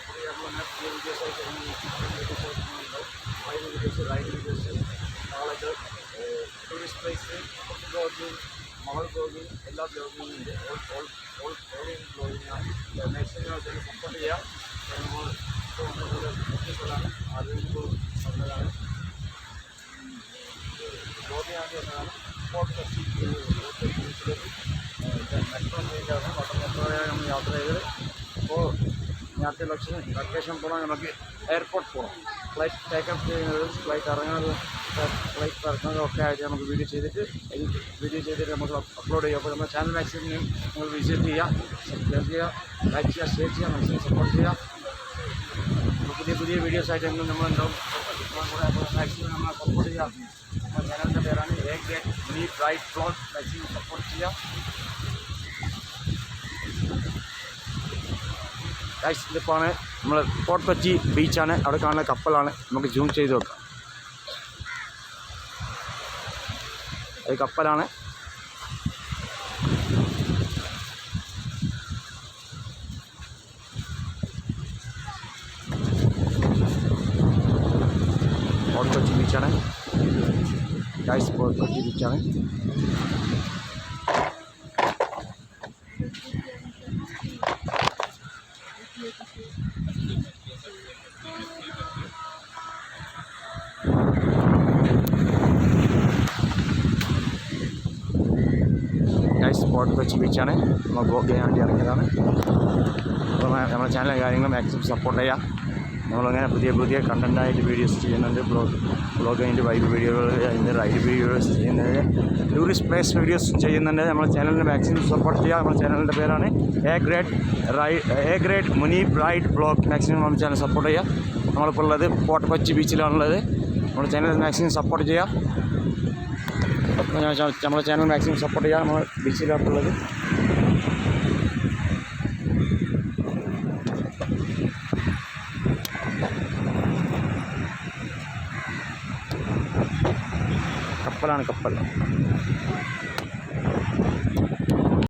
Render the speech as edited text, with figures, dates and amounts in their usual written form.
പുതിയ വീഡിയോസായിട്ട് വീഡിയോസായിട്ടുണ്ടാവും. വൈഡ് വീഡിയോസ്, റൈഡ് വീഡിയോസ്, നാളെ ടൂറിസ്റ്റ് പ്ലേസ്, ഫുഡ് ബ്ലോഗ്, മവൽ ബ്ലോഗ്, എല്ലാ ബ്ലോഗിങ്ങും ഉണ്ട്. ഓൾ ബ്ലോഗിങ്ങാണ്. മാക്സിമം സപ്പോർട്ട് ചെയ്യാം. നമ്മൾ അറിയുമ്പോൾ വന്നതാണ്. ഗോപിയാണ്ടി എന്നതാണ് ഫോർട്ട് മെട്രോ ട്രെയിനിലാണ്. വളരെ മെട്രോയാണ് നമ്മൾ യാത്ര ചെയ്തത്. അപ്പോൾ രാത്രി ലൊക്കേഷൻ പോകണം. നമുക്ക് എയർപോർട്ട് പോകണം. ഫ്ലൈറ്റ് ടേക്കപ്പ് ചെയ്യുന്നത്, ഫ്ലൈറ്റ് ഇറങ്ങുന്നത്, ഫ്ലൈറ്റ് ഇറങ്ങുന്നതും ഒക്കെ ആയിട്ട് നമുക്ക് വീഡിയോ ചെയ്തിട്ട് നമുക്ക് അപ്ലോഡ് ചെയ്യാം. അപ്പോൾ നമ്മുടെ ചാനൽ മാക്സിമം നിങ്ങൾ വിസിറ്റ് ചെയ്യുക, സബ്സ്ക്രൈബ് ചെയ്യുക, ലൈക്ക് ചെയ്യുക, ഷെയർ ചെയ്യുക, മാക്സിമം സപ്പോർട്ട് ചെയ്യുക. പുതിയ വീഡിയോസായിട്ട് നമ്മളുണ്ടാവും. മാക്സിമം നമ്മൾ സപ്പോർട്ട് ചെയ്യുക. നമ്മുടെ ചാനലിൻ്റെ പേരാണ് a great money bright blog. Maximum support ചെയ്യുക. ഇതിപ്പോൾ നമ്മൾ ഫോർട്ട് കൊച്ചി ബീച്ചാണ്. അവിടെ കാണുന്ന കപ്പലാണ്. നമുക്ക് സൂം ചെയ്ത് വെക്കാം. അത് കപ്പലാണ്. ഫോർട്ട് കൊച്ചി ബീച്ചാണ്. ഫോർട്ട് കൊച്ചി ബീച്ചാണ്. ഫോർട്ട് കൊച്ചി ബീച്ചാണ്. നമ്മൾ ബ്ലോഗ് ചെയ്യാൻ വേണ്ടി ഇറങ്ങിയതാണ്. അപ്പോൾ നമ്മുടെ ചാനലിലെ കാര്യങ്ങൾ മാക്സിമം സപ്പോർട്ട് ചെയ്യാം. നമ്മളങ്ങനെ പുതിയ കണ്ടൻറ്റായിട്ട് വീഡിയോസ് ചെയ്യുന്നുണ്ട്. ബ്ലോഗ് കഴിഞ്ഞിട്ട് വൈബ് വീഡിയോകൾ, അതിൻ്റെ റൈഡ് വീഡിയോസ് ചെയ്യുന്നത്, ടൂറിസ്റ്റ് പ്ലേസ് വീഡിയോസ് ചെയ്യുന്നുണ്ട്. നമ്മുടെ ചാനലിനെ മാക്സിമം സപ്പോർട്ട് ചെയ്യുക. നമ്മുടെ ചാനലിൻ്റെ പേരാണ് a great money bright blog. Maximum നമ്മുടെ ചാനൽ സപ്പോർട്ട് ചെയ്യുക. നമ്മളിപ്പോൾ ഉള്ളത് ഫോർട്ട് കൊച്ചി ബീച്ചിലാണുള്ളത്. നമ്മുടെ ചാനൽ മാക്സിമം സപ്പോർട്ട് ചെയ്യുക. നമ്മുടെ ചാനൽ മാക്സിമം സപ്പോർട്ട് ചെയ്യുക. നമ്മൾ ബീച്ചിലാണുള്ളത്. കപ്പലാണ്.